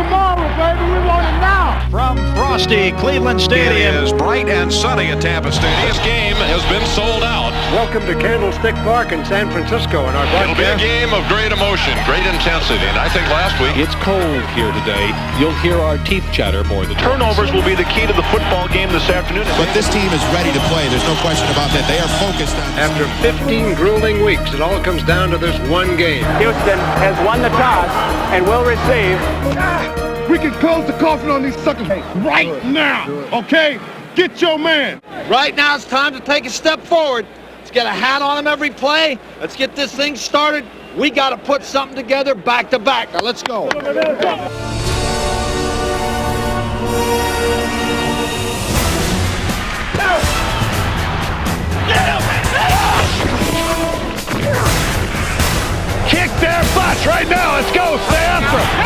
tomorrow, baby. We want it now. From frosty Cleveland Stadium. It is bright and sunny at Tampa Stadium. This game has been sold out. Welcome to Candlestick Park in San Francisco. And our It'll be a game of great emotion, great intensity. And I think last week... It's cold here today. You'll hear our teeth chatter more than turnovers will be the key to the football game this afternoon. But this team is ready to play. There's no question about that. They are focused on... After 15 grueling weeks, it all comes down to this one game. Houston has won the toss and will receive. We can close the coffin on these suckers right now, okay? Get your man. Right now it's time to take a step forward. Let's get a hat on him every play. Let's get this thing started. We got to put something together back to back. Now let's go. Kick their butts right now. Let's go. Stay after them.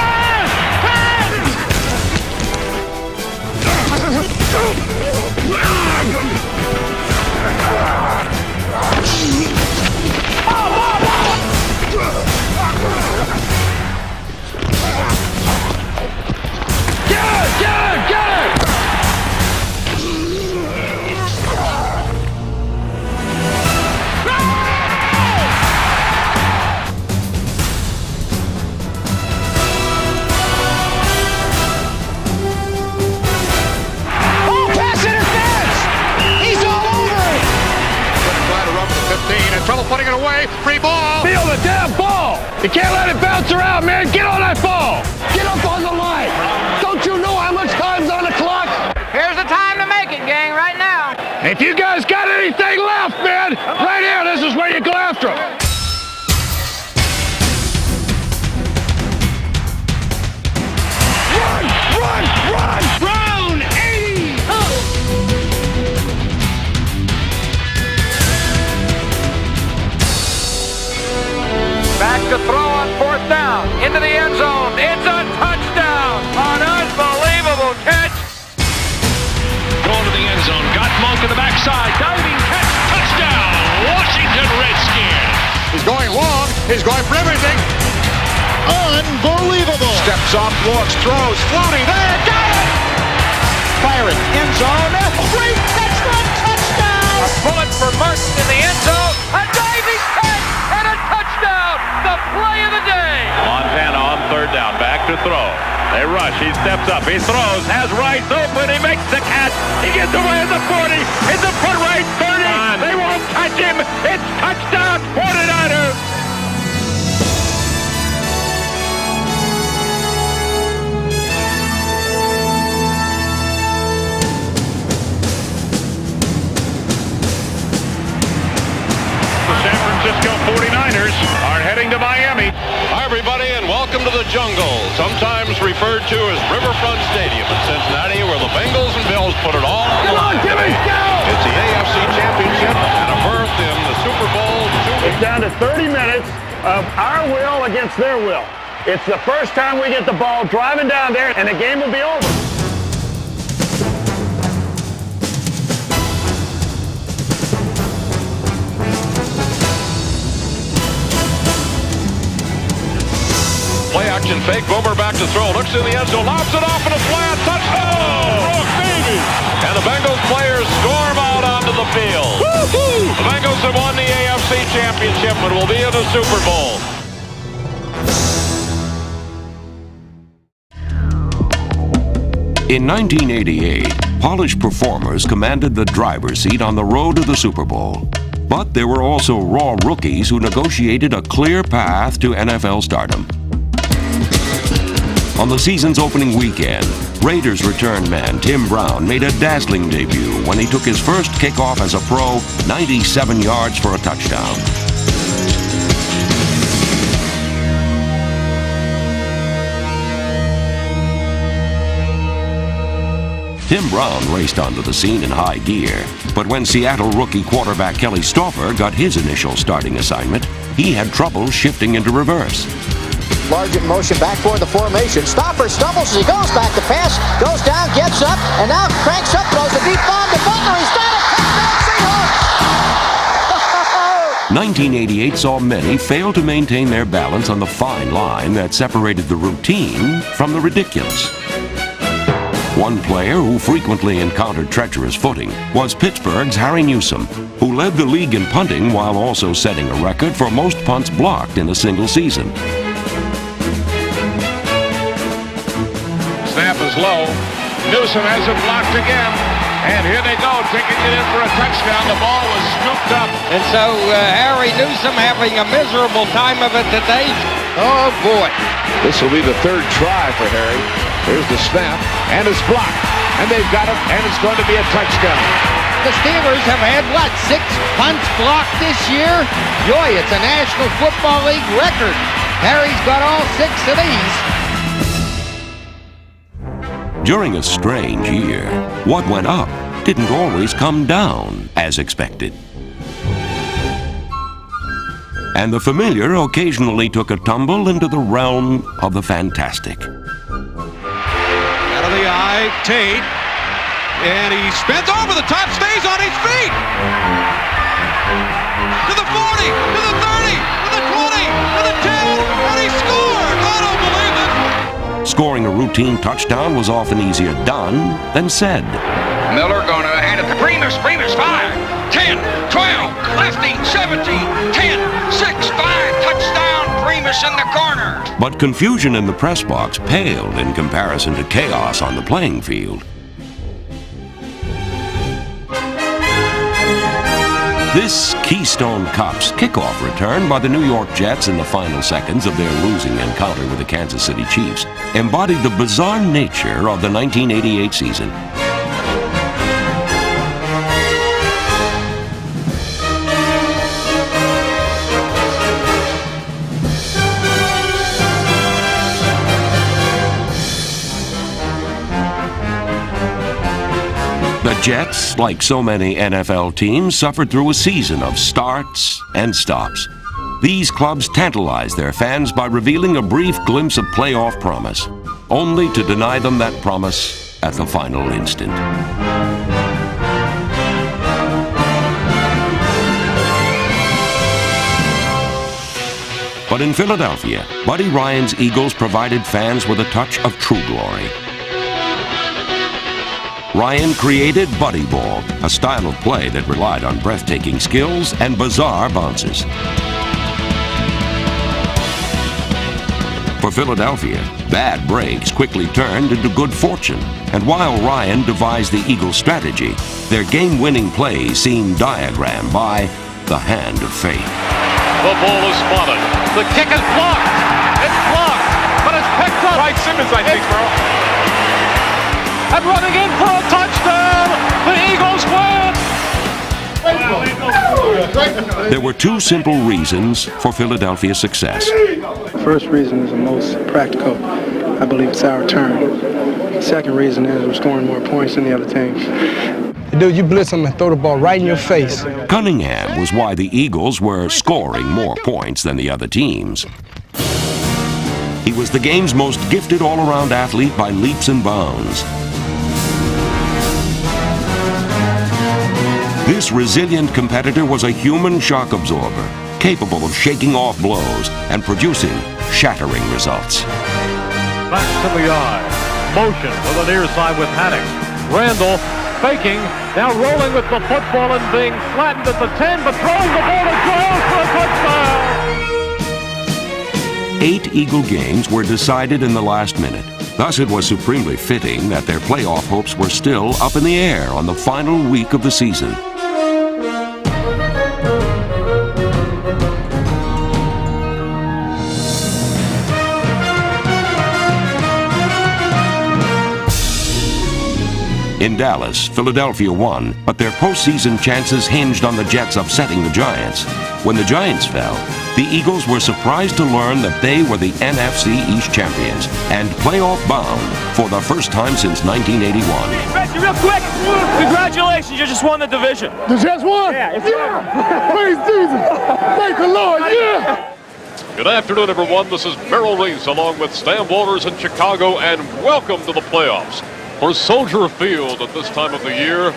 Trouble putting it away. Free ball. Feel the damn ball. You can't let it bounce around, man. Get on that ball. Get up on the line. Don't you know how much time's on the clock? Here's the time to make it, gang, right now. If you guys got anything left, man, right here, this is where you go after them. Run, run, run. Brown 80. Back to throw on fourth down. Into the end zone. It's a touchdown. An unbelievable catch. Going to the end zone. Got Monk to the backside. Diving catch. Touchdown. Washington Redskins. He's going long. He's going for everything. Unbelievable. Steps up, looks, throws, floating there. Got it! Firing. End zone. Great touchdown, touchdown. A bullet for Martin in the end zone. A diving catch and a touchdown. The play of the day. Montana on third down. Back to throw. They rush. He steps up. He throws. Has Rice open. He makes the catch. He gets away at the 40. It's a foot right 30. They won't touch him. It's touchdown 49ers. San Francisco 49ers are heading to Miami. Hi, everybody, and welcome to the jungle, sometimes referred to as Riverfront Stadium in Cincinnati, where the Bengals and Bills put it all on the line. It's the AFC Championship and a berth in the Super Bowl. It's down to 30 minutes of our will against their will. It's the first time we get the ball driving down there, and the game will be over. Play action fake, Boomer back to throw, looks in the end zone, lobs it off in a flat, touchdown! Brooke Baby! And the Bengals players storm out onto the field. Woo-hoo! The Bengals have won the AFC Championship and will be in the Super Bowl. In 1988, polished performers commanded the driver's seat on the road to the Super Bowl. But there were also raw rookies who negotiated a clear path to NFL stardom. On the season's opening weekend, Raiders return man Tim Brown made a dazzling debut when he took his first kickoff as a pro, 97 yards for a touchdown. Tim Brown raced onto the scene in high gear, but when Seattle rookie quarterback Kelly Stouffer got his initial starting assignment, he had trouble shifting into reverse. Large in motion back for the formation. Stouffer stumbles as he goes back to pass, goes down, gets up, and now cranks up, throws a deep bomb to Butler. He's got it! Touchdown Seahawks! 1988 saw many fail to maintain their balance on the fine line that separated the routine from the ridiculous. One player who frequently encountered treacherous footing was Pittsburgh's Harry Newsome, who led the league in punting while also setting a record for most punts blocked in a single season. Snap is low. Newsome has it blocked again. And here they go, taking it in for a touchdown. The ball was scooped up. And so Harry Newsome having a miserable time of it today. Oh, boy. This will be the third try for Harry. Here's the snap, and it's blocked. And they've got it, and it's going to be a touchdown. The Steelers have had, 6 punts blocked this year? Joy, it's a National Football League record. Harry's got all 6 of these. During a strange year, what went up didn't always come down as expected. And the familiar occasionally took a tumble into the realm of the fantastic. Out of the eye, Tate. And he spins over the top, stays on his feet. To the 40, to the 30, to the 20, to the 10, and he scored! I don't believe it! Scoring a routine touchdown was often easier done than said. Miller going to hand it to Primus. Primus, 5, 10, 12, lefty, 17, 10, 6, 5, touchdown, Primus in the corner. But confusion in the press box paled in comparison to chaos on the playing field. This Keystone Cup's kickoff return by the New York Jets in the final seconds of their losing encounter with the Kansas City Chiefs embodied the bizarre nature of the 1988 season. The Jets, like so many NFL teams, suffered through a season of starts and stops. These clubs tantalized their fans by revealing a brief glimpse of playoff promise, only to deny them that promise at the final instant. But in Philadelphia, Buddy Ryan's Eagles provided fans with a touch of true glory. Ryan created Buddy Ball, a style of play that relied on breathtaking skills and bizarre bounces. For Philadelphia, bad breaks quickly turned into good fortune, and while Ryan devised the Eagles' strategy, their game-winning plays seemed diagrammed by the hand of fate. The ball is spotted. The kick is blocked. It's blocked, but it's picked up. Right Simmons, I think, bro. And running in for a touchdown. The Eagles win. There were two simple reasons for Philadelphia's success. The first reason is the most practical. I believe it's our turn. The second reason is we're scoring more points than the other teams. Dude, you blitz them and throw the ball right in your face. Cunningham was why the Eagles were scoring more points than the other teams. He was the game's most gifted all-around athlete by leaps and bounds. This resilient competitor was a human shock absorber, capable of shaking off blows and producing shattering results. Back to the eye. Motion to the near side with Haddock. Randall faking, now rolling with the football and being flattened at the 10, but throwing the ball to Giles for a touchdown! 8 Eagle games were decided in the last minute. Thus, it was supremely fitting that their playoff hopes were still up in the air on the final week of the season. In Dallas, Philadelphia won, but their postseason chances hinged on the Jets upsetting the Giants. When the Giants fell, the Eagles were surprised to learn that they were the NFC East champions and playoff bound for the first time since 1981. Reggie, real quick, congratulations, you just won the division. The Jets won? Yeah. Praise Jesus. Thank the Lord, yeah. Good afternoon, everyone. This is Merrill Reese along with Stan Walters in Chicago, and welcome to the playoffs. For Soldier Field at this time of the year,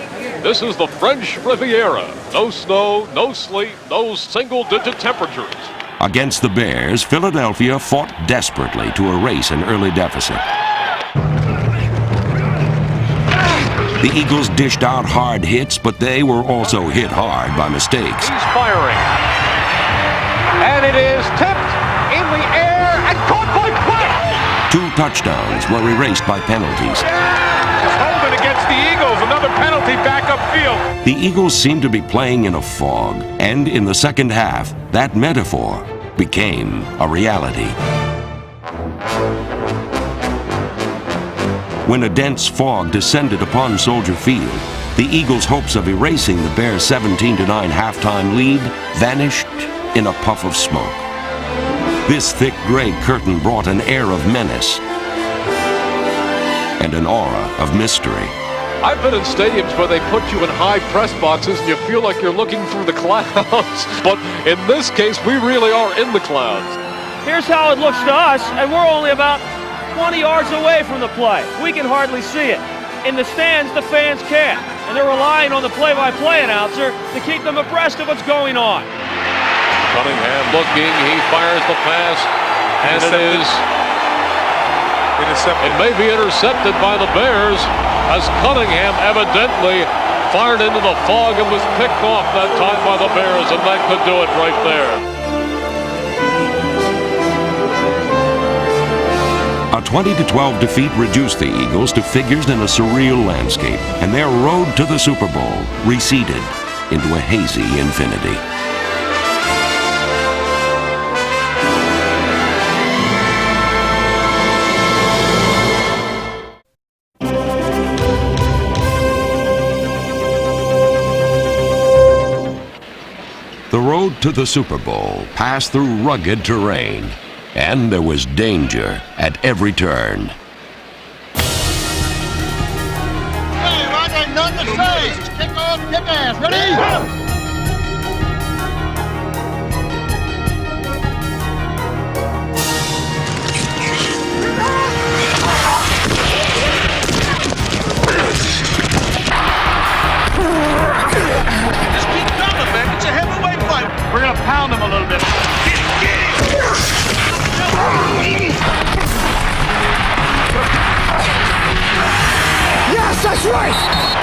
This is the French Riviera. No snow, no sleet, no single-digit temperatures. Against the Bears, Philadelphia fought desperately to erase an early deficit. The Eagles dished out hard hits, but they were also hit hard by mistakes. He's firing. And it is tipped in the air and caught by Quick. 2 touchdowns were erased by penalties. Holding against the Eagles, another penalty back upfield. The Eagles seemed to be playing in a fog, and in the second half, that metaphor became a reality. When a dense fog descended upon Soldier Field, the Eagles' hopes of erasing the Bears' 17-9 halftime lead vanished in a puff of smoke. This thick gray curtain brought an air of menace and an aura of mystery. I've been in stadiums where they put you in high press boxes and you feel like you're looking through the clouds. But in this case, we really are in the clouds. Here's how it looks to us, and we're only about 20 yards away from the play. We can hardly see it. In the stands, the fans can't, and they're relying on the play-by-play announcer to keep them abreast of what's going on. Cunningham looking, he fires the pass, and it is intercepted. It may be intercepted by the Bears, as Cunningham evidently fired into the fog and was picked off that time by the Bears, and that could do it right there. A 20-12 defeat reduced the Eagles to figures in a surreal landscape, and their road to the Super Bowl receded into a hazy infinity. The road to the Super Bowl passed through rugged terrain, and there was danger at every turn. Hey, Roger, ain't nothing to say. Just kick off, kick ass. Ready? Just keep coming, man. It's a heavyweight fight. We're going to pound him a little bit. Yes, that's right!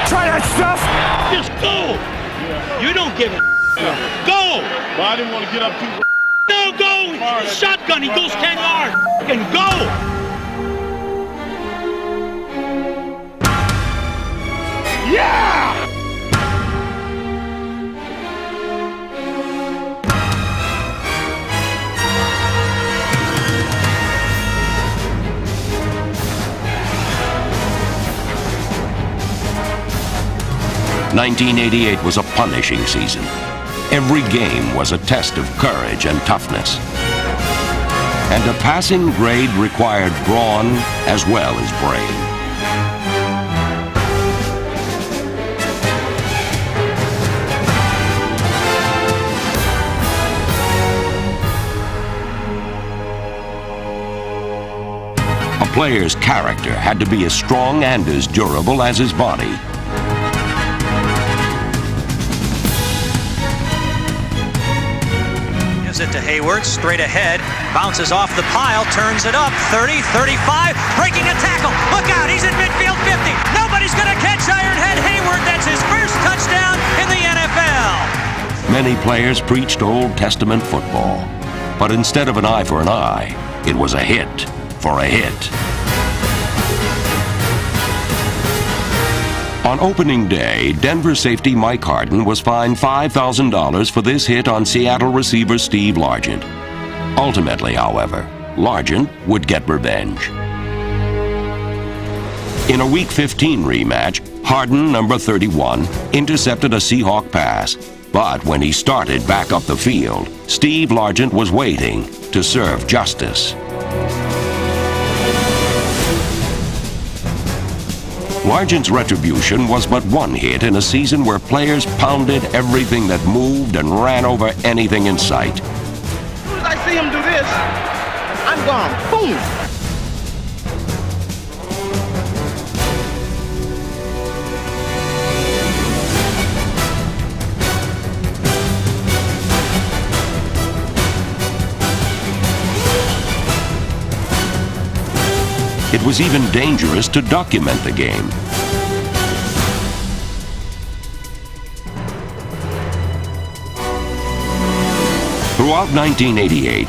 Try that stuff! Just go! You don't give a go! Well, I didn't want to get up too. No, go! Shotgun, he goes 10 yards. And go! Yeah! 1988 was a punishing season. Every game was a test of courage and toughness. And a passing grade required brawn as well as brain. A player's character had to be as strong and as durable as his body. It to Hayward, straight ahead, bounces off the pile, turns it up, 30, 35, breaking a tackle, look out, he's in midfield 50, nobody's gonna catch Ironhead Hayward, that's his first touchdown in the NFL. Many players preached Old Testament football, but instead of an eye for an eye, it was a hit for a hit. On opening day, Denver safety Mike Harden was fined $5,000 for this hit on Seattle receiver Steve Largent. Ultimately, however, Largent would get revenge. In a Week 15 rematch, Harden, number 31, intercepted a Seahawk pass. But when he started back up the field, Steve Largent was waiting to serve justice. Largent's retribution was but one hit in a season where players pounded everything that moved and ran over anything in sight. As soon as I see him do this, I'm gone. Boom! It was even dangerous to document the game. Throughout 1988,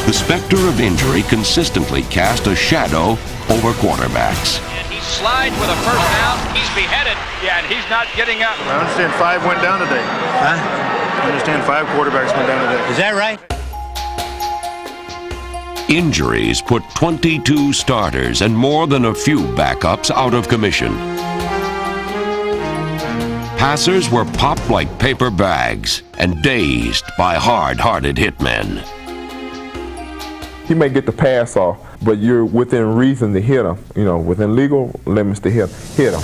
the specter of injury consistently cast a shadow over quarterbacks. And he slides with a first down. He's beheaded. Yeah, and he's not getting up. I understand 5 went down today. Huh? I understand 5 quarterbacks went down today. Is that right? Injuries put 22 starters and more than a few backups out of commission. Passers were popped like paper bags and dazed by hard-hearted hitmen. He may get the pass off, but you're within reason to hit him, you know, within legal limits to hit him.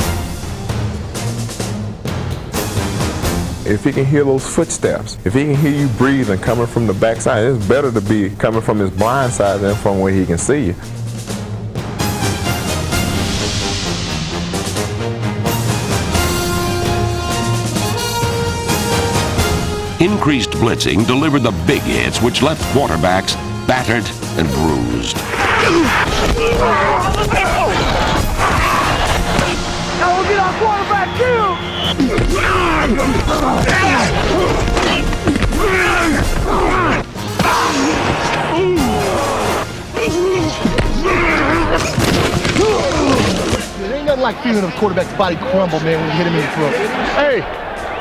If he can hear those footsteps, if he can hear you breathing coming from the backside, it's better to be coming from his blind side than from where he can see you. Increased blitzing delivered the big hits which left quarterbacks battered and bruised. Now we'll get our quarterback killed! There ain't nothing like feeling a quarterback's body crumble, man, when you hit him in the throat. Hey,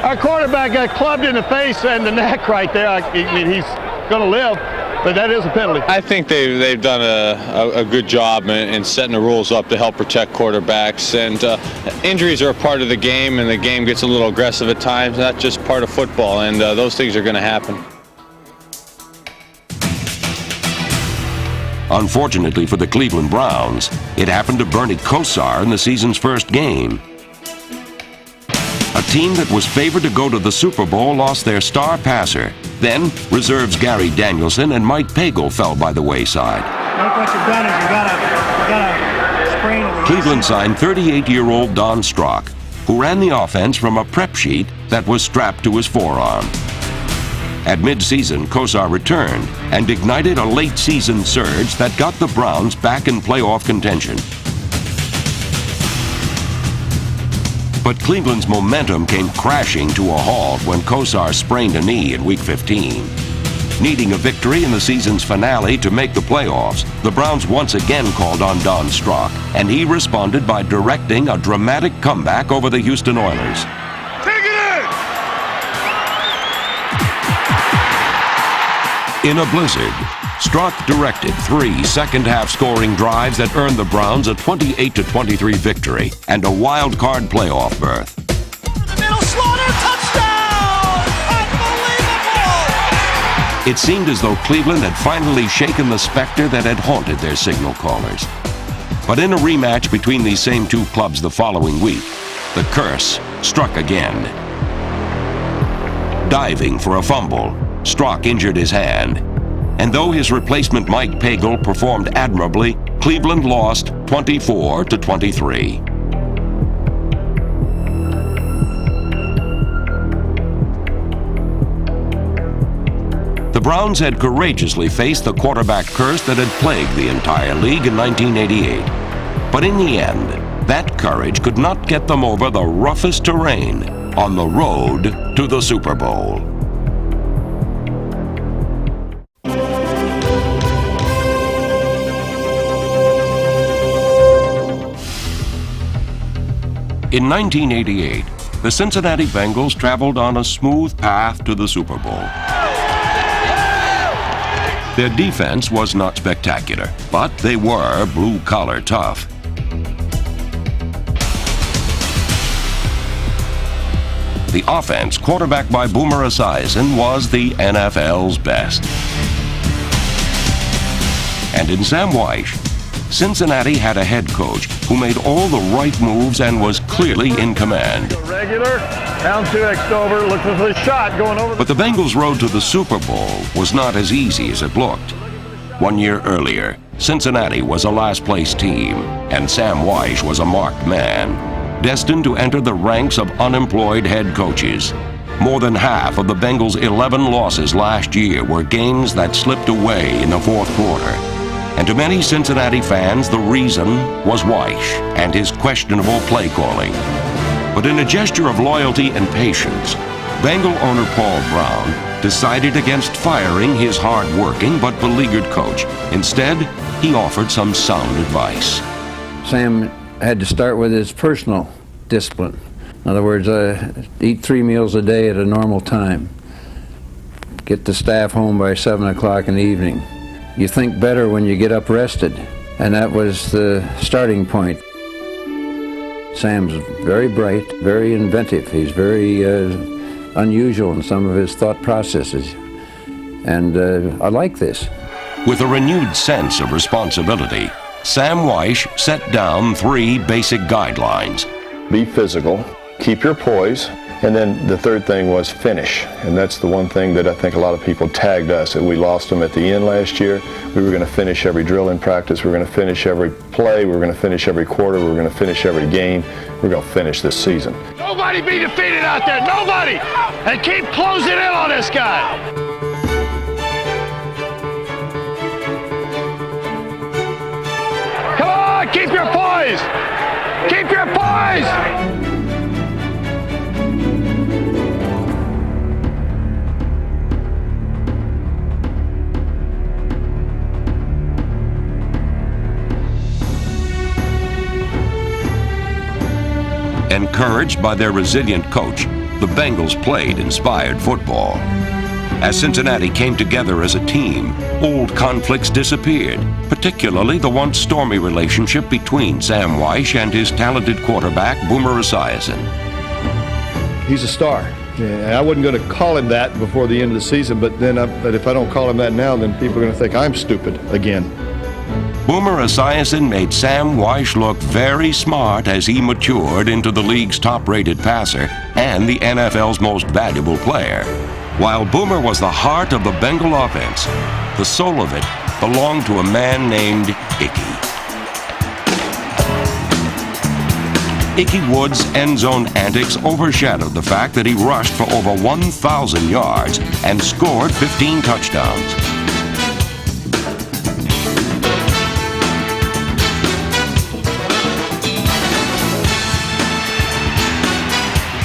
our quarterback got clubbed in the face and the neck right there. I mean, he's going to live, but that is a penalty. I think they've done a good job in setting the rules up to help protect quarterbacks. And injuries are a part of the game, and the game gets a little aggressive at times. That's just part of football, and those things are going to happen. Unfortunately for the Cleveland Browns, it happened to Bernie Kosar in the season's first game. A team that was favored to go to the Super Bowl lost their star passer. Then, reserves Gary Danielson and Mike Pagel fell by the wayside. Look what you've done is you got a sprain of the Cleveland signed 38-year-old Don Strock, who ran the offense from a prep sheet that was strapped to his forearm. At midseason, Kosar returned and ignited a late-season surge that got the Browns back in playoff contention. But Cleveland's momentum came crashing to a halt when Kosar sprained a knee in Week 15. Needing a victory in the season's finale to make the playoffs, the Browns once again called on Don Strock, and he responded by directing a dramatic comeback over the Houston Oilers. In a blizzard, Strock directed 3 second-half scoring drives that earned the Browns a 28-23 victory and a wild-card playoff berth. Middle Slaughter, touchdown! Unbelievable! It seemed as though Cleveland had finally shaken the specter that had haunted their signal callers. But in a rematch between these same two clubs the following week, the curse struck again. Diving for a fumble, Strock injured his hand, and though his replacement Mike Pagel performed admirably, Cleveland lost 24-23. The Browns had courageously faced the quarterback curse that had plagued the entire league in 1988. But in the end, that courage could not get them over the roughest terrain on the road to the Super Bowl. In 1988, the Cincinnati Bengals traveled on a smooth path to the Super Bowl. Their defense was not spectacular, but they were blue-collar tough. The offense, quarterbacked by Boomer Esiason, was the NFL's best. And in Sam Wyche, Cincinnati had a head coach who made all the right moves and was clearly in command. Regular, down 2x over, looking for the shot, going over. But the Bengals' road to the Super Bowl was not as easy as it looked. 1 year earlier, Cincinnati was a last-place team, and Sam Wyche was a marked man, destined to enter the ranks of unemployed head coaches. More than half of the Bengals' 11 losses last year were games that slipped away in the fourth quarter. And to many Cincinnati fans, the reason was Wyche and his questionable play calling. But in a gesture of loyalty and patience, Bengal owner Paul Brown decided against firing his hard-working but beleaguered coach. Instead, he offered some sound advice. Sam had to start with his personal discipline. In other words, eat 3 meals a day at a normal time. Get the staff home by 7 o'clock in the evening. You think better when you get up rested, and that was the starting point. Sam's very bright, very inventive. He's very unusual in some of his thought processes, and I like this. With a renewed sense of responsibility, Sam Wyche set down 3 basic guidelines. Be physical, keep your poise, and then the third thing was finish. And that's the one thing that I think a lot of people tagged us, that we lost them at the end last year. We were going to finish every drill in practice. We were going to finish every play. We were going to finish every quarter. We were going to finish every game. We're going to finish this season. Nobody be defeated out there. Nobody. And keep closing in on this guy. Come on, keep your poise. Keep your poise. Encouraged by their resilient coach, the Bengals played inspired football. As Cincinnati came together as a team, old conflicts disappeared, particularly the once stormy relationship between Sam Wyche and his talented quarterback, Boomer Esiason. He's a star. I wasn't going to call him that before the end of the season, but if I don't call him that now, then people are going to think I'm stupid again. Boomer Esiason made Sam Wyche look very smart as he matured into the league's top-rated passer and the NFL's most valuable player. While Boomer was the heart of the Bengal offense, the soul of it belonged to a man named Ickey. Ickey Wood's end zone antics overshadowed the fact that he rushed for over 1,000 yards and scored 15 touchdowns.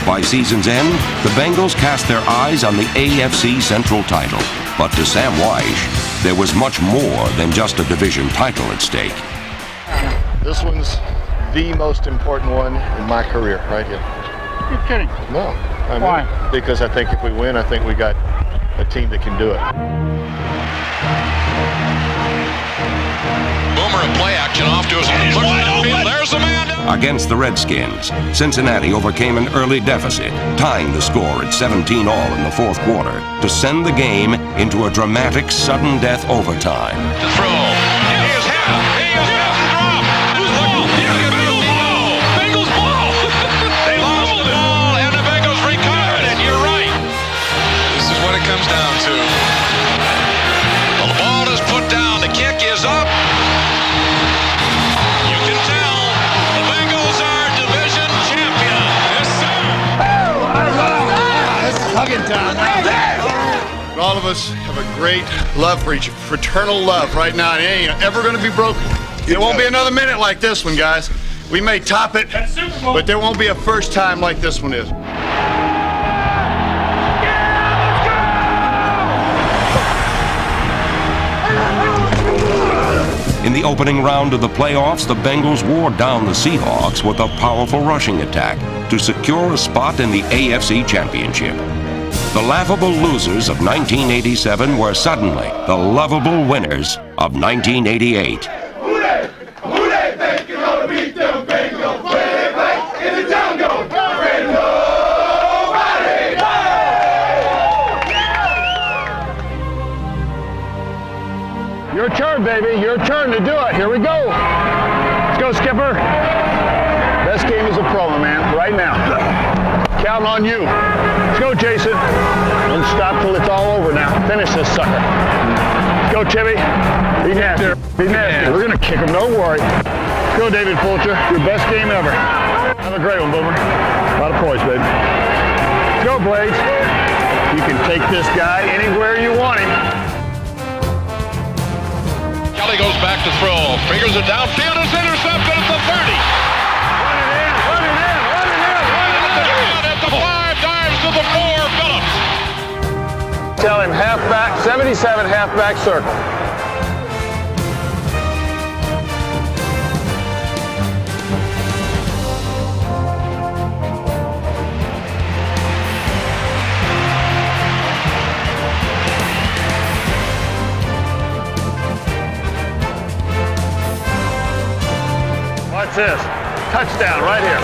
By season's end, the Bengals cast their eyes on the AFC Central title. But to Sam Wyche, there was much more than just a division title at stake. This one's the most important one in my career, right here. You're kidding. No. Why? Because I think if we win, I think we got a team that can do it. Boomer in play action off to his wide open. There's the man. Against the Redskins, Cincinnati overcame an early deficit, tying the score at 17 all in the fourth quarter to send the game into a dramatic sudden death overtime. To throw. He is hit. He is dropped. Who's ball? Bengals ball. They lost the ball and the Bengals recovered it. You're right. This is what it comes down to. Well, the ball is put down. The kick is up. All of us have a great love for each other, fraternal love right now. It ain't ever going to be broken. There won't be another minute like this one, guys. We may top it, but there won't be a first time like this one is. In the opening round of the playoffs, the Bengals wore down the Seahawks with a powerful rushing attack to secure a spot in the AFC Championship. The laughable losers of 1987 were suddenly the lovable winners of 1988. Who they think is gonna beat them Bengals when they play in the jungle? Your turn, baby. Your turn to do it. Here we go. Let's go, Skipper. Best game as a pro, man, right now. Counting on you. Let's go, Jason. Don't stop till it's all over now. Finish this sucker. Let's go, Timmy. Be nasty. Be nasty. We're going to kick him. Don't worry. Let's go, David Fulcher. Your best game ever. Have a great one, Boomer. A lot of poise, baby. Let's go, Blades. You can take this guy anywhere you want him. Kelly goes back. back to throw. Fingers it downfield. It's intercepted at the 30. At the 5, dives to the 4, Phillips. Tell him halfback, 77 halfback circle. Watch this. Touchdown right here.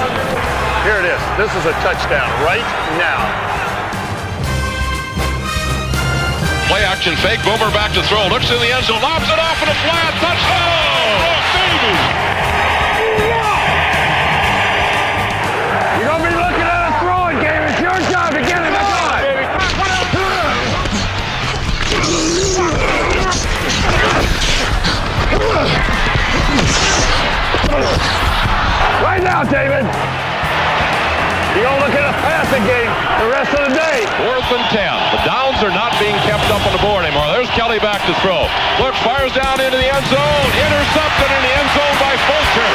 Here it is. This is a touchdown right now. Play action fake. Boomer back to throw. Looks in the end zone. Lobs it off in a flat. Touchdown! Brooke Davies. You're going to be looking at a throwing game. It's your job to get it going. Right now, David. You're going to look at a passing game the rest of the day. 4th and 10. The downs are not being kept up on the board anymore. There's Kelly back to throw. Look, fires down into the end zone. Intercepted in the end zone by Fulcher.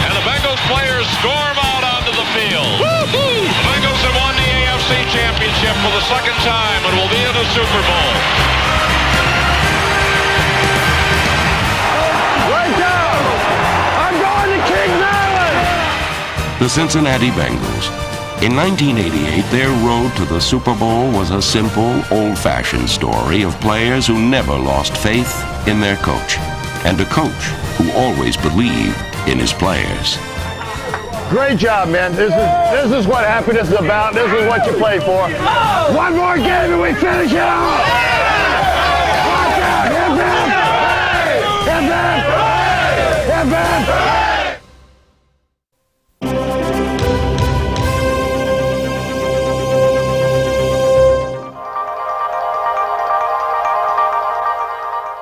And the Bengals players storm out onto the field. Woo-hoo! The Bengals have won the AFC Championship for the 2nd time and will be in the Super Bowl. The Cincinnati Bengals. In 1988, their road to the Super Bowl was a simple, old-fashioned story of players who never lost faith in their coach, and a coach who always believed in his players. Great job, man. This is what happiness is about. This is what you play for. One more game and we finish it off. Watch out! Hit back! Hit back! Hit back!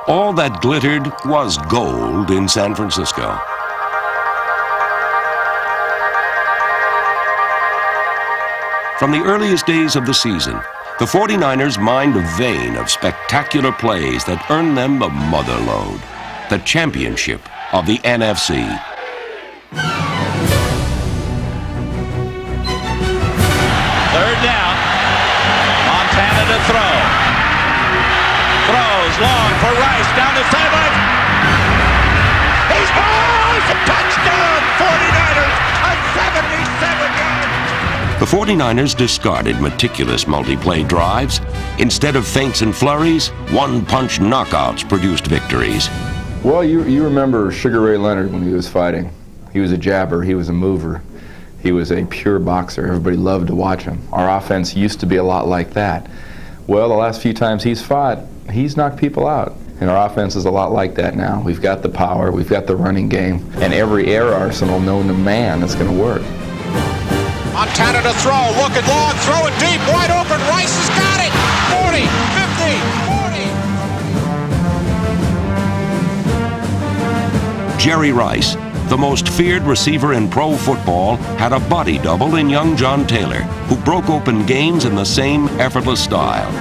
All that glittered was gold in San Francisco. From the earliest days of the season, the 49ers mined a vein of spectacular plays that earned them the mother lode, the championship of the NFC. Third down. Montana to throw. Throws long for Rice down the sideline. He's balls! Touchdown! 49ers on 77 yards. The 49ers discarded meticulous multi-play drives. Instead of feints and flurries, one-punch knockouts produced victories. Well, you remember Sugar Ray Leonard when he was fighting. He was a jabber, he was a mover. He was a pure boxer. Everybody loved to watch him. Our offense used to be a lot like that. Well, the last few times he's fought, he's knocked people out. And our offense is a lot like that now. We've got the power, we've got the running game, and every air arsenal known to man is going to work. Montana to throw, looking long, throwing deep, wide open. Rice has got it. 40, 50, 40. Jerry Rice, the most feared receiver in pro football, had a body double in young John Taylor, who broke open games in the same effortless style.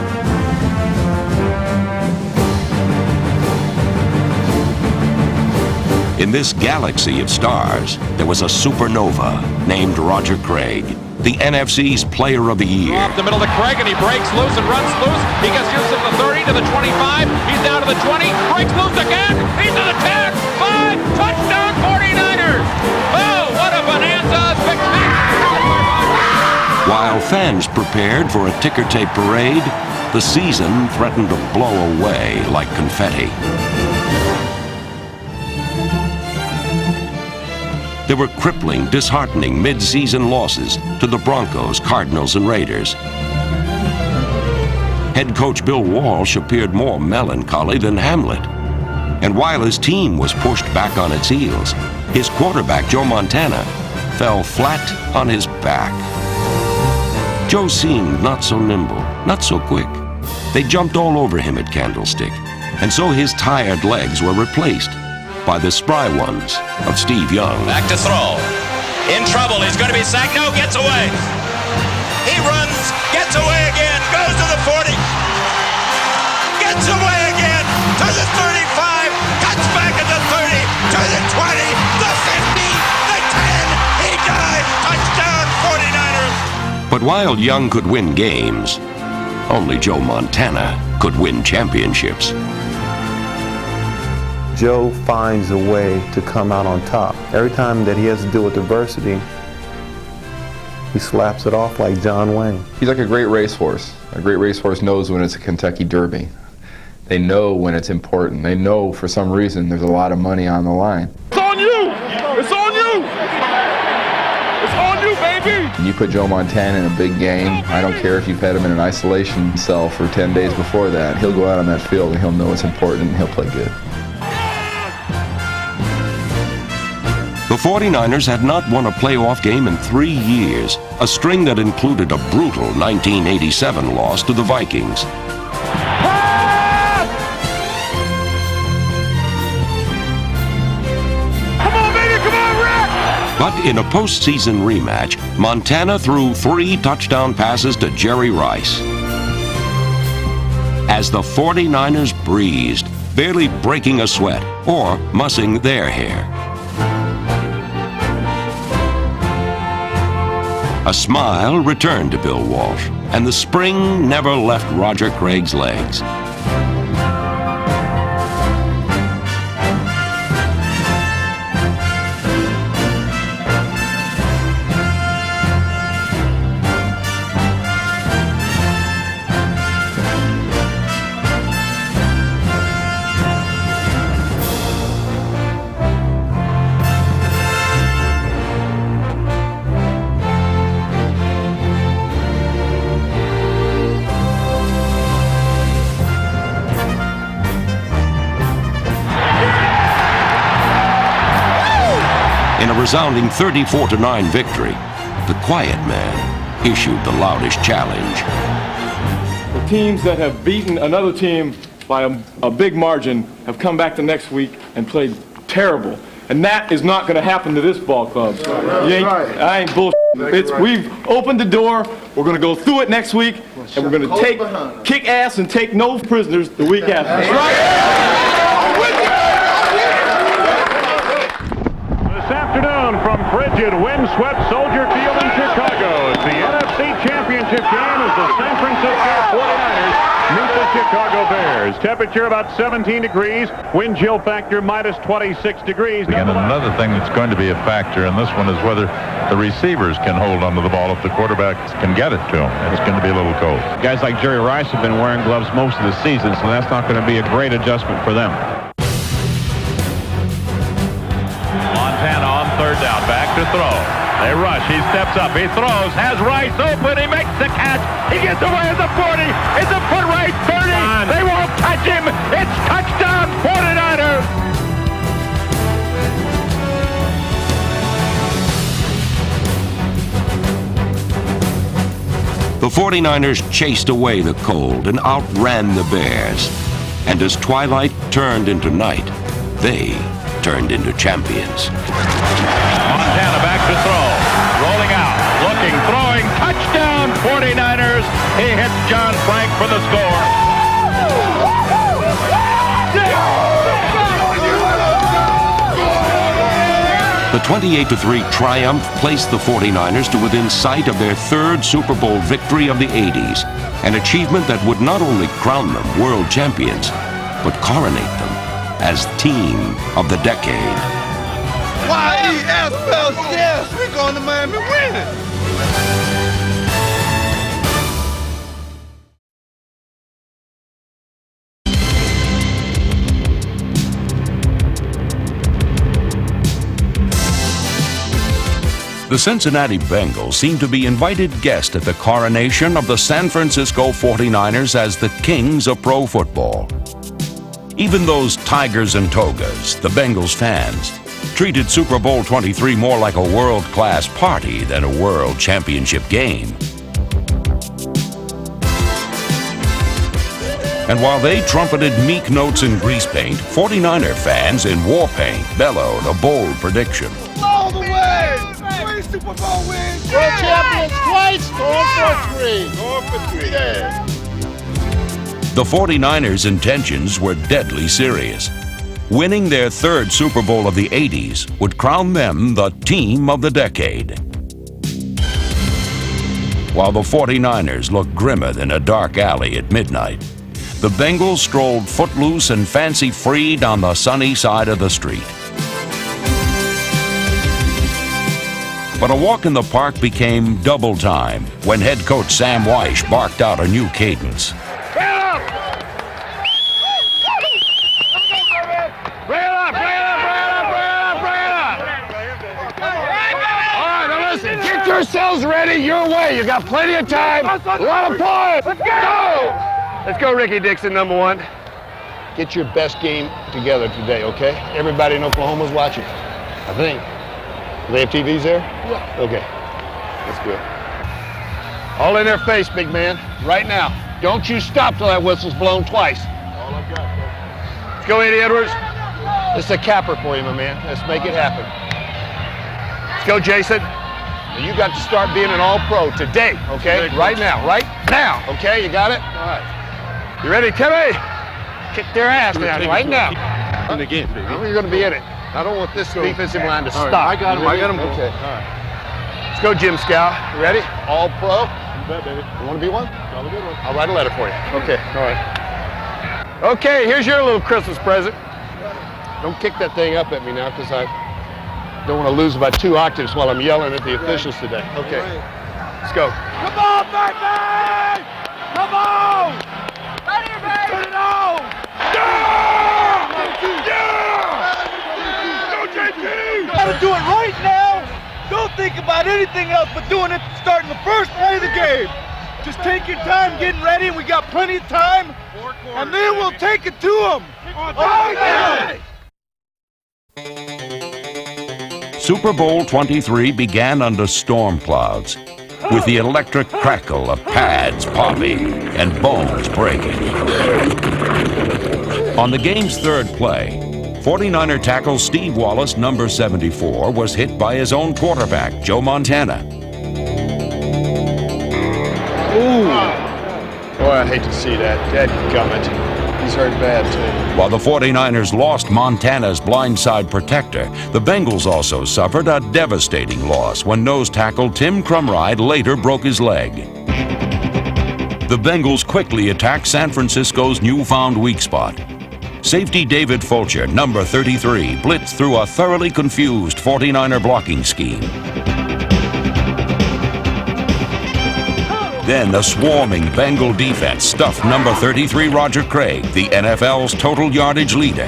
In this galaxy of stars, there was a supernova named Roger Craig, the NFC's Player of the Year. Off the middle to Craig, and he breaks loose and runs loose. He gets used to the 30, to the 25. He's down to the 20. Breaks loose again. He's to the 10. 5. Touchdown 49ers. Oh, what a bonanza. Spectacular. While fans prepared for a ticker tape parade, the season threatened to blow away like confetti. There were crippling, disheartening mid-season losses to the Broncos, Cardinals, and Raiders. Head coach Bill Walsh appeared more melancholy than Hamlet. And while his team was pushed back on its heels, his quarterback, Joe Montana, fell flat on his back. Joe seemed not so nimble, not so quick. They jumped all over him at Candlestick, and so his tired legs were replaced by the spry ones of Steve Young. Back to throw. In trouble. He's going to be sacked. No, gets away. He runs, gets away again, goes to the 40. Gets away again to the 35. Cuts back at the 30, to the 20, the 50, the 10. He died. Touchdown 49ers. But while Young could win games, only Joe Montana could win championships. Joe finds a way to come out on top. Every time that he has to deal with adversity, he slaps it off like John Wayne. He's like a great racehorse. A great racehorse knows when it's a Kentucky Derby. They know when it's important. They know for some reason there's a lot of money on the line. It's on you! It's on you! It's on you, baby! When you put Joe Montana in a big game, I don't care if you've had him in an isolation cell for 10 days before that, he'll go out on that field and he'll know it's important and he'll play good. The 49ers had not won a playoff game in 3 years, a string that included a brutal 1987 loss to the Vikings. Come on, baby! Come on, Rick! But in a postseason rematch, Montana threw 3 touchdown passes to Jerry Rice. As the 49ers breezed, barely breaking a sweat or mussing their hair. A smile returned to Bill Walsh, and the spring never left Roger Craig's legs. In a resounding 34-9 victory, the quiet man issued the loudest challenge. The teams that have beaten another team by a big margin have come back the next week and played terrible. And that is not going to happen to this ball club. I ain't bullshit. We've opened the door. We're going to go through it next week, and we're going to kick ass and take no prisoners the week after. That's right. This afternoon from frigid, windswept Soldier Field in Chicago, it's the NFC Championship game as the San Francisco 49ers meet the Chicago Bears. Temperature about 17 degrees, wind chill factor minus 26 degrees. And another thing that's going to be a factor in this one is whether the receivers can hold onto the ball if the quarterbacks can get it to them. It's going to be a little cold. Guys like Jerry Rice have been wearing gloves most of the season, so that's not going to be a great adjustment for them. Montana on third down, back to throw. They rush, he steps up, he throws, has Rice open, he makes the catch, he gets away at the 40, it's a foot race, 30, they won't touch him, it's touchdown 49ers! The 49ers chased away the cold and outran the Bears. And as twilight turned into night, they turned into champions. Montana back to throw, rolling out, looking, throwing, touchdown 49ers. He hits John Frank for the score. The 28-3 triumph placed the 49ers to within sight of their third Super Bowl victory of the 80s, an achievement that would not only crown them world champions, but coronate them as team of the decade. Y-E-S spells yes, we're going to Miami winning. The Cincinnati Bengals seem to be invited guests at the coronation of the San Francisco 49ers as the kings of pro football. Even those tigers and togas, the Bengals fans, treated Super Bowl 23 more like a world-class party than a world championship game. And while they trumpeted meek notes in grease paint, 49er fans in war paint bellowed a bold prediction. All the way! World champions twice, going for 3. Going for 3. Yeah. The 49ers' intentions were deadly serious. Winning their third Super Bowl of the 80s would crown them the team of the decade. While the 49ers looked grimmer than a dark alley at midnight, the Bengals strolled footloose and fancy-free down the sunny side of the street. But a walk in the park became double time when head coach Sam Wyche barked out a new cadence. Get yourselves ready your way. You got plenty of time. A lot of points. Let's go! Let's go, Ricky Dixon, number 1. Get your best game together today, okay? Everybody in Oklahoma's watching, I think. Do they have TVs there? Yeah. Okay. That's good. All in their face, big man. Right now. Don't you stop till that whistle's blown twice. All I've got. Let's go, Eddie Edwards. This is a capper for you, my man. Let's make it happen. Let's go, Jason. You got to start being an all-pro today, okay? Right now, okay? You got it? All right. You ready, Timmy? Kick their ass, man, right now. In the game, baby. You're going to be in it. I don't want this defensive line to stop. I got him. Okay. All right. Let's go, Jim Scow. You ready? All-pro? You bet, baby. You want to be one? Probably good one. I'll write a letter for you. Okay. All right. Okay, here's your little Christmas present. Don't kick that thing up at me now, because I don't want to lose about 2 octaves while I'm yelling at the officials today. Okay. Let's go. Come on, baby! Come on! Ready, baby! Put it on! Yeah! Go, JT! Gotta do it right now. Don't think about anything else but doing it starting the first play of the game. Just take your time getting ready, and we got plenty of time. And then we'll take it to them. All right, Super Bowl 23 began under storm clouds, with the electric crackle of pads popping and bones breaking. On the game's third play, 49er tackle Steve Wallace, number 74, was hit by his own quarterback, Joe Montana. Ooh. Boy, I hate to see that. Dadgummit. He's hurt bad, too. While the 49ers lost Montana's blindside protector, the Bengals also suffered a devastating loss when nose tackle Tim Crumride later broke his leg. The Bengals quickly attacked San Francisco's newfound weak spot. Safety David Fulcher, number 33, blitzed through a thoroughly confused 49er blocking scheme. Then the swarming Bengal defense stuffed number 33 Roger Craig, the NFL's total yardage leader.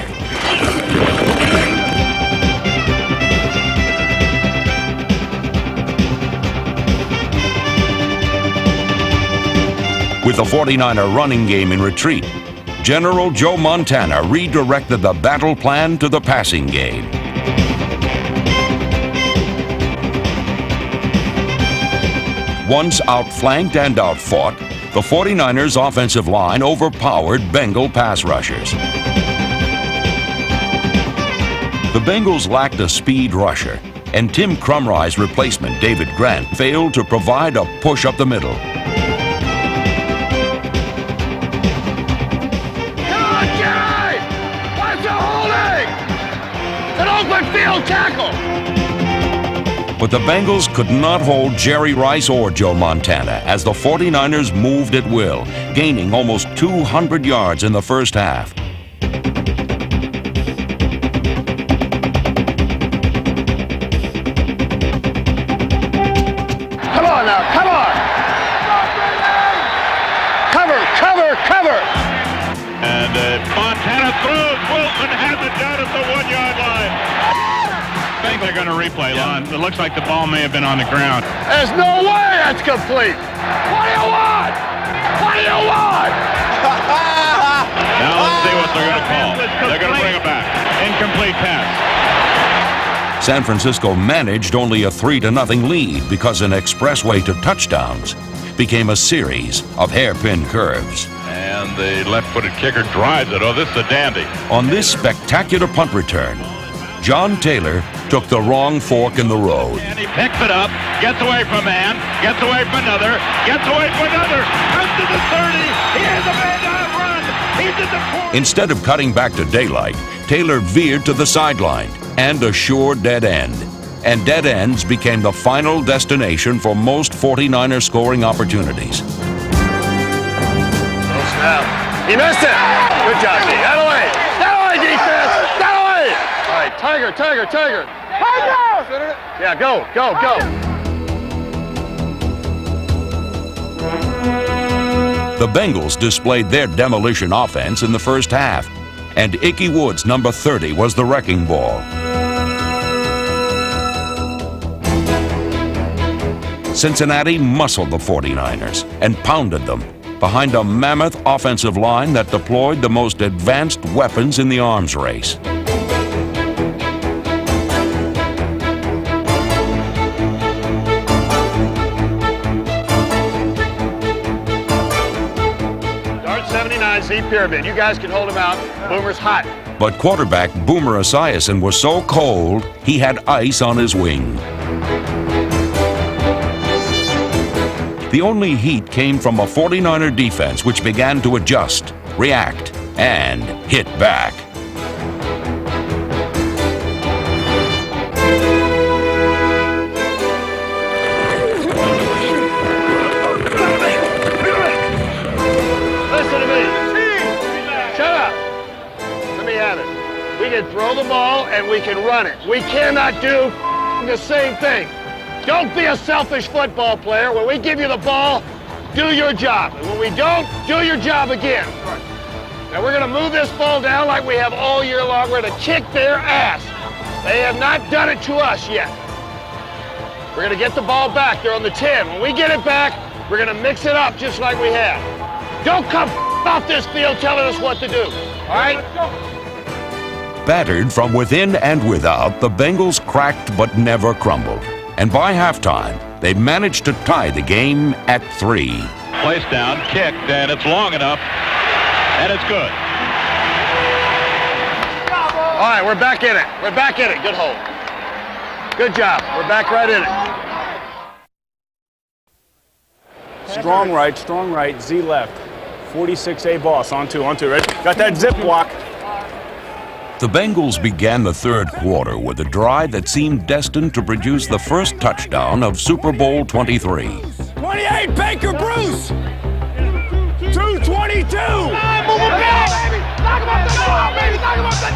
With the 49er running game in retreat, General Joe Montana redirected the battle plan to the passing game. Once outflanked and outfought, the 49ers' offensive line overpowered Bengal pass rushers. The Bengals lacked a speed rusher, and Tim Crumride's replacement, David Grant, failed to provide a push up the middle. Come on, Jerry! What's the holding? An open field tackle! But the Bengals could not hold Jerry Rice or Joe Montana as the 49ers moved at will, gaining almost 200 yards in the first half. Come on now, come on! Cover, cover, cover! And Montana throws. Wilson has it down at the 1-yard line. I think they're going to replay, Lon. It looks like the ball may have been on the ground. There's no way that's complete. What do you want? What do you want? Now let's see what they're going to call. They're going to bring it back. Incomplete pass. San Francisco managed only a 3-0 lead because an expressway to touchdowns became a series of hairpin curves. And the left-footed kicker drives it. Oh, this is a dandy. On this spectacular punt return, John Taylor took the wrong fork in the road. And he picks it up, gets away from a man, gets away from another, gets away from another, runs to the 30. He has a man down run. He's at the 40. Instead of cutting back to daylight, Taylor veered to the sideline and a sure dead end. And dead ends became the final destination for most 49er scoring opportunities. He missed it. Good job, D. That away. That away, defense. That away. All right, Tiger. Tiger! Yeah, go. The Bengals displayed their demolition offense in the first half, and Ickey Woods, number 30, was the wrecking ball. Cincinnati muscled the 49ers and pounded them behind a mammoth offensive line that deployed the most advanced weapons in the arms race. Dart 79, Z Pyramid. You guys can hold him out. Boomer's hot. But quarterback Boomer Esiason was so cold, he had ice on his wing. The only heat came from a 49er defense which began to adjust, react, and hit back. Listen to me. Shut up. Let me have it. We can throw the ball and we can run it. We cannot do the same thing. Don't be a selfish football player. When we give you the ball, do your job. And when we don't, do your job again. Now we're going to move this ball down like we have all year long. We're going to kick their ass. They have not done it to us yet. We're going to get the ball back. They're on the 10. When we get it back, we're going to mix it up just like we have. Don't come off this field telling us what to do. All right? Battered from within and without, the Bengals cracked but never crumbled. And by halftime, they managed to tie the game at 3. Placed down, kicked, and it's long enough, and it's good. All right, we're back in it. We're back in it. Good hold. Good job. We're back right in it. Strong right, Z left. 46A boss, on two, ready? Got that zip block. The Bengals began the third quarter with a drive that seemed destined to produce the first touchdown of Super Bowl 23. 28, Baker Bruce! 222! Move him back, baby! Knock him off the ball, baby! Knock him off the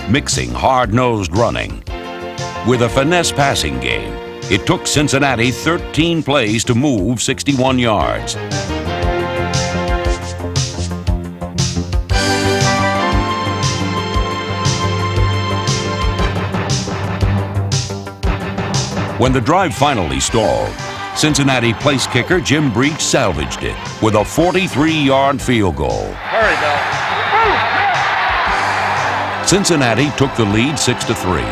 Mixing hard-nosed running with a finesse passing game, it took Cincinnati 13 plays to move 61 yards. When the drive finally stalled, Cincinnati place kicker Jim Breach salvaged it with a 43-yard field goal. Hurry, Bill. Cincinnati took the lead 6-3.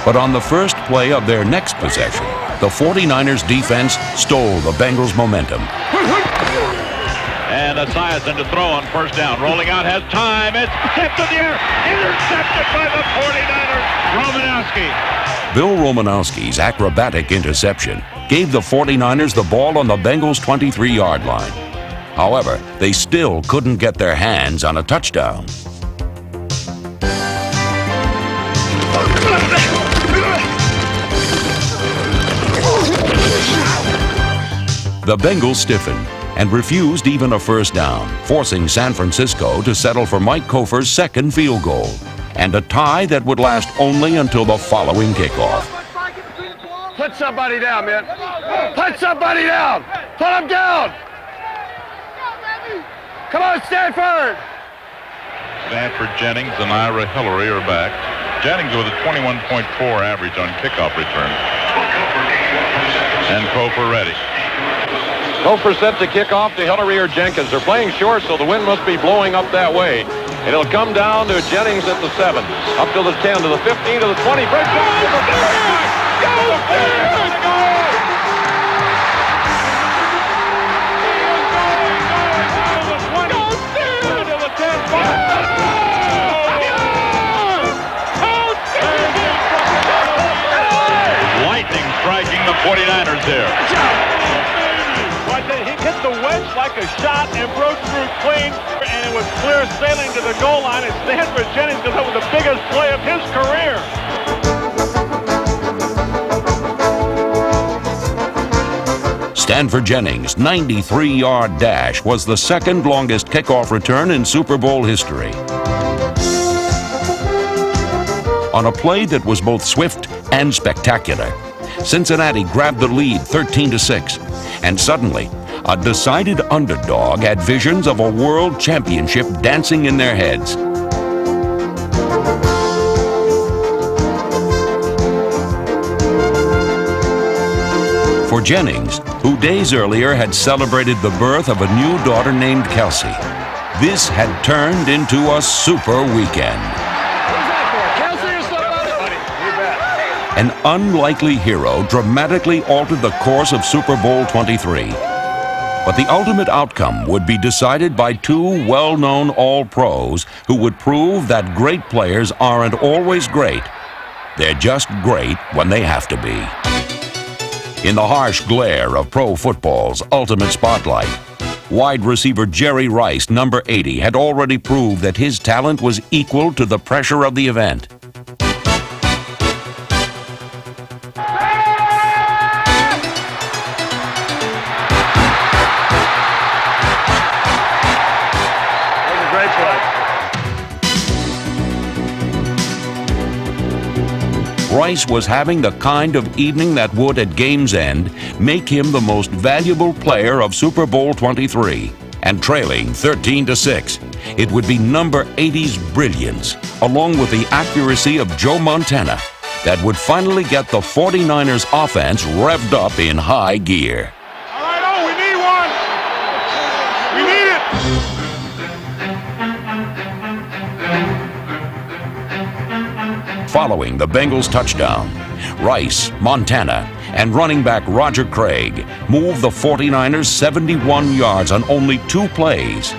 But on the first play of their next possession, the 49ers defense stole the Bengals' momentum. And Esiason to throw on first down. Rolling out, has time. It's tipped in the air. Intercepted by the 49ers. Romanowski. Bill Romanowski's acrobatic interception gave the 49ers the ball on the Bengals' 23-yard line. However, they still couldn't get their hands on a touchdown. The Bengals stiffened and refused even a first down, forcing San Francisco to settle for Mike Kofer's second field goal, and a tie that would last only until the following kickoff. Put somebody down, man. Put somebody down. Put him down. Come on, Stanford. Stanford, Jennings, and Ira Hillary are back. Jennings with a 21.4 average on kickoff return. And Kofer ready. Kofer set to kick off to Hillary or Jenkins. They're playing short, so the wind must be blowing up that way. It'll come down to Jennings at the 7, up to the 10, to the 15, to the 20. Breaks off to the back. Lightning striking the 49ers here. He hit the wedge like a shot and broke through clean, and it was clear sailing to the goal line, and Stanford Jennings, because that was the biggest play of his career. Stanford Jennings' 93-yard dash was the second longest kickoff return in Super Bowl history. On a play that was both swift and spectacular, Cincinnati grabbed the lead 13-6, and suddenly, a decided underdog had visions of a world championship dancing in their heads. For Jennings, who days earlier had celebrated the birth of a new daughter named Kelsey, this had turned into a super weekend. An unlikely hero dramatically altered the course of Super Bowl 23. But the ultimate outcome would be decided by two well-known All-Pros who would prove that great players aren't always great. They're just great when they have to be. In the harsh glare of pro football's ultimate spotlight, wide receiver Jerry Rice, number 80, had already proved that his talent was equal to the pressure of the event. Rice was having the kind of evening that would, at game's end, make him the most valuable player of Super Bowl 23. And trailing 13-6, it would be number 80's brilliance, along with the accuracy of Joe Montana, that would finally get the 49ers offense revved up in high gear. All right, oh, we need one. We need it. Following the Bengals touchdown, Rice, Montana, and running back Roger Craig moved the 49ers 71 yards on only 2 plays.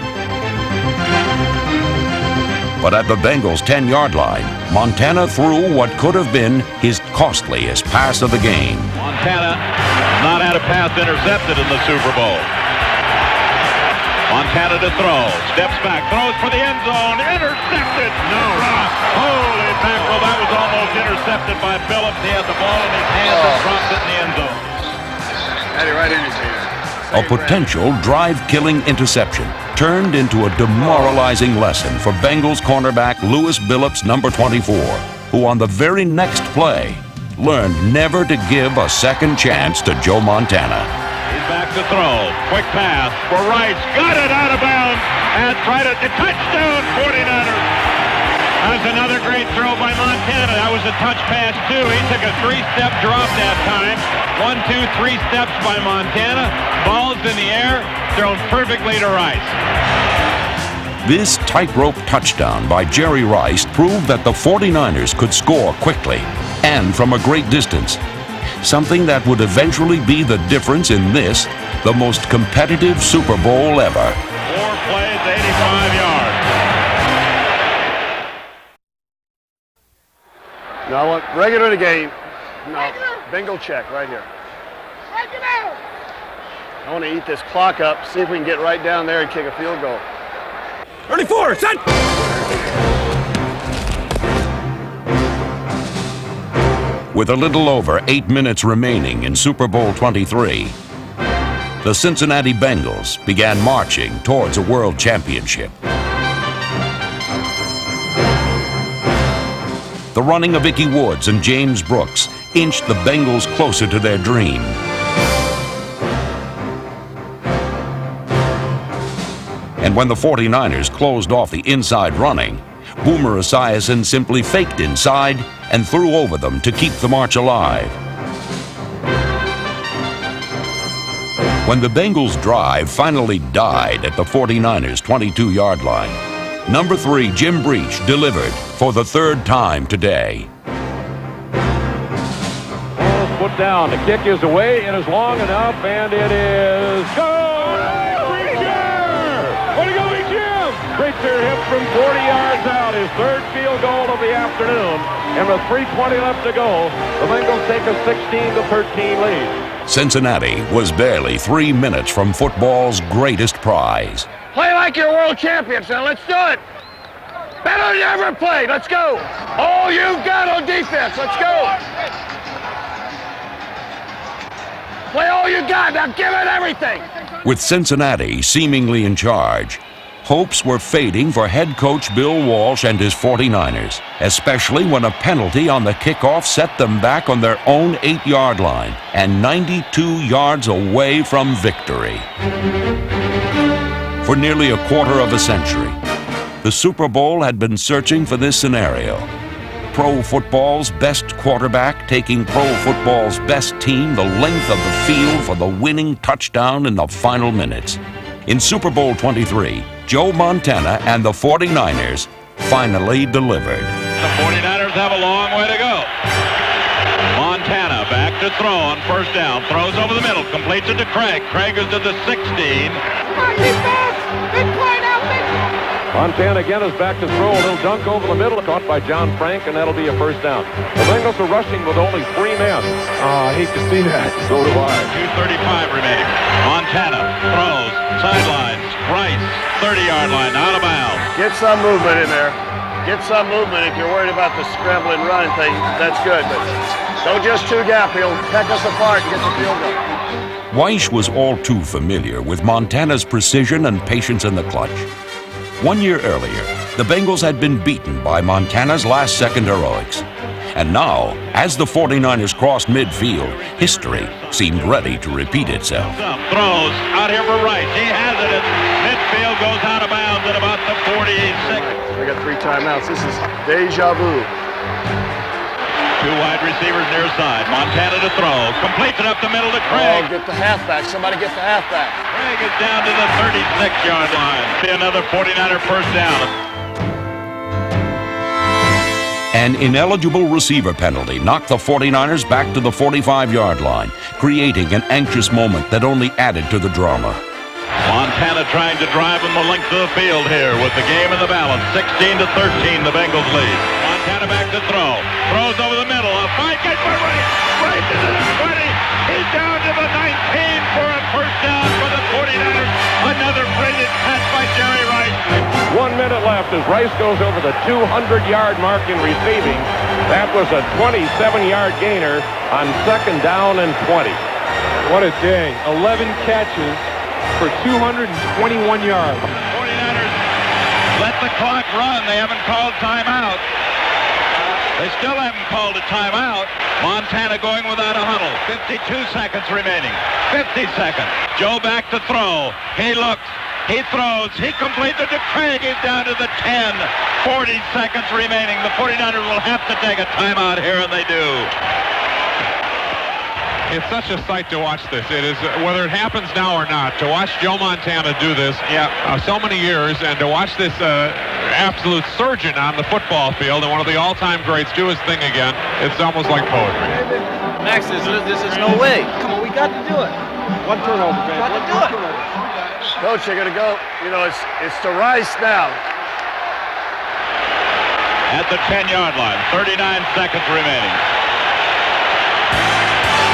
But at the Bengals' 10-yard line, Montana threw what could have been his costliest pass of the game. Montana not had a pass intercepted in the Super Bowl. Montana to throw, steps back, throws for the end zone, intercepted. No, holy mackerel, that was almost intercepted by Phillips. He had the ball in his hands and dropped it in the end zone. Had it right in his hand. A potential drive-killing interception turned into a demoralizing lesson for Bengals cornerback Lewis Billups, number 24, who on the very next play learned never to give a second chance to Joe Montana. He's back to throw. Quick pass for Rice. Got it out of bounds. And tried it. Touchdown, 49ers. That was another great throw by Montana. That was a touch pass, too. He took a 3-step drop that time. 1, 2, 3 steps by Montana. Ball's in the air. Thrown perfectly to Rice. This tightrope touchdown by Jerry Rice proved that the 49ers could score quickly and from a great distance. Something that would eventually be the difference in this, the most competitive Super Bowl ever. 4 plays, 85 yards. No, I want regular to game. No, bingo check right here. I want to eat this clock up, see if we can get right down there and kick a field goal. 34, set! With a little over 8 minutes remaining in Super Bowl 23, the Cincinnati Bengals began marching towards a world championship. The running of Ickey Woods and James Brooks inched the Bengals closer to their dream. And when the 49ers closed off the inside running, Boomer Esiason simply faked inside and threw over them to keep the march alive. When the Bengals' drive finally died at the 49ers' 22-yard line, Number 3, Jim Breach, delivered for the third time today. Put down. The kick is away. It is long enough, and it is goal! Way to go, Jim! Breacher hit from 40 yards out. His third field goal of the afternoon. And with 3:20 left to go, the Bengals take a 16-13 lead. Cincinnati was barely 3 minutes from football's greatest prize. Play like you're world champions now. Let's do it. Better than you ever played. Let's go. All you've got on defense. Let's go. Play all you got. Now give it everything. With Cincinnati seemingly in charge, hopes were fading for head coach Bill Walsh and his 49ers, especially when a penalty on the kickoff set them back on their own 8-yard line and 92 yards away from victory. For nearly a quarter of a century, the Super Bowl had been searching for this scenario. Pro football's best quarterback taking pro football's best team the length of the field for the winning touchdown in the final minutes. In Super Bowl 23, Joe Montana and the 49ers finally delivered. The 49ers have a long way to go. Montana back to throw on first down. Throws over the middle. Completes it to Craig. Craig is to the 16. Come on, defense! Big play now, big play! Montana again is back to throw. A little dunk over the middle, caught by John Frank, and that'll be a first down. The Bengals are rushing with only 3 men. I hate to see that. So do I. 2:35 remaining. Montana throws, sidelines, Rice, 30-yard line, out of bounds. Get some movement in there. Get some movement. If you're worried about the scrambling run thing, that's good. But don't just two-gap. He'll peck us apart and get the field goal. Weish was all too familiar with Montana's precision and patience in the clutch. 1 year earlier, the Bengals had been beaten by Montana's last-second heroics. And now, as the 49ers crossed midfield, history seemed ready to repeat itself. Throws out here for Rice. He has it. Midfield goes out of bounds at about the 48-second. We got 3 timeouts. This is deja vu. 2 wide receivers near side. Montana to throw. Completes it up the middle to Craig. Oh, get the halfback. Somebody get the halfback. Craig is down to the 36-yard line. Be another 49er first down. An ineligible receiver penalty knocked the 49ers back to the 45-yard line, creating an anxious moment that only added to the drama. Montana trying to drive him the length of the field here with the game in the balance. 16-13, the Bengals lead. Montana back to throw. Throws over the middle. A fight gets for Rice. Rice to the 20. He's down to the 19 for a first down for the 49ers. Another brilliant catch by Jerry Rice. 1 minute left as Rice goes over the 200-yard mark in receiving. That was a 27-yard gainer on 2nd down and 20. What a day. 11 catches for 221 yards. 49ers let the clock run. They haven't called timeout. They still haven't called a timeout. Montana going without a huddle. 52 seconds remaining. 50 seconds. Joe back to throw. He looks. He throws. He completes it to Craig. He's down to the 10. 40 seconds remaining. The 49ers will have to take a timeout here, and they do. It's such a sight to watch this. It is, whether it happens now or not, to watch Joe Montana do this so many years, and to watch this absolute surgeon on the football field and one of the all-time greats do his thing again, it's almost like poetry. Max, this is no way. Come on, we got to do it. 1 turnover, man. Got to do it. Coach, you're going to go. You know, it's to Rice now. At the 10-yard line, 39 seconds remaining.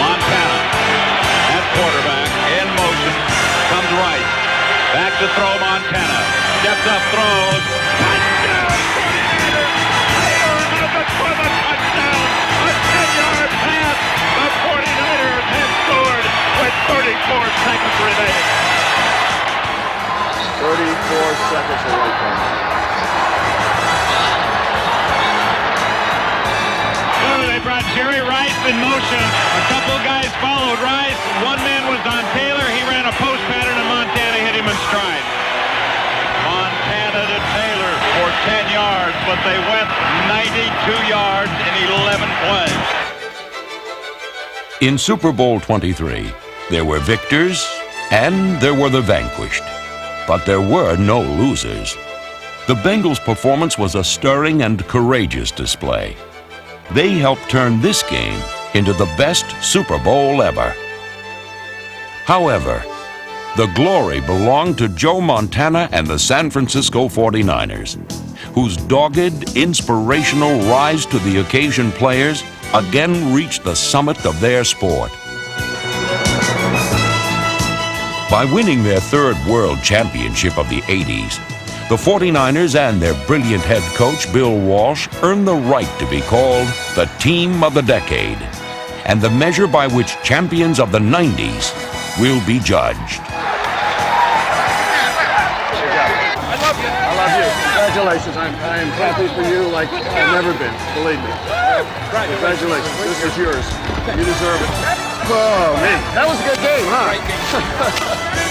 Montana at quarterback, in motion, comes Rice. Back to throw Montana. Steps up, throws. Touchdown, 49ers! For the touchdown! A 10-yard pass! The 49ers have scored with 34 seconds remaining. 34 seconds away from it. They brought Jerry Rice in motion. A couple of guys followed Rice. 1 man was on Taylor. He ran a post pattern, and Montana hit him in stride. Montana to Taylor for 10 yards, but they went 92 yards in 11 plays. In Super Bowl 23, there were victors and there were the vanquished. But there were no losers. The Bengals' performance was a stirring and courageous display. They helped turn this game into the best Super Bowl ever. However, the glory belonged to Joe Montana and the San Francisco 49ers, whose dogged, inspirational rise to the occasion players again reached the summit of their sport. By winning their third world championship of the 80s, the 49ers and their brilliant head coach, Bill Walsh, earned the right to be called the Team of the Decade, and the measure by which champions of the 90s will be judged. I love you. Congratulations. I am happy for you like I've never been. Believe me. Congratulations. This is yours. You deserve it. Oh, man. That was a good game, huh?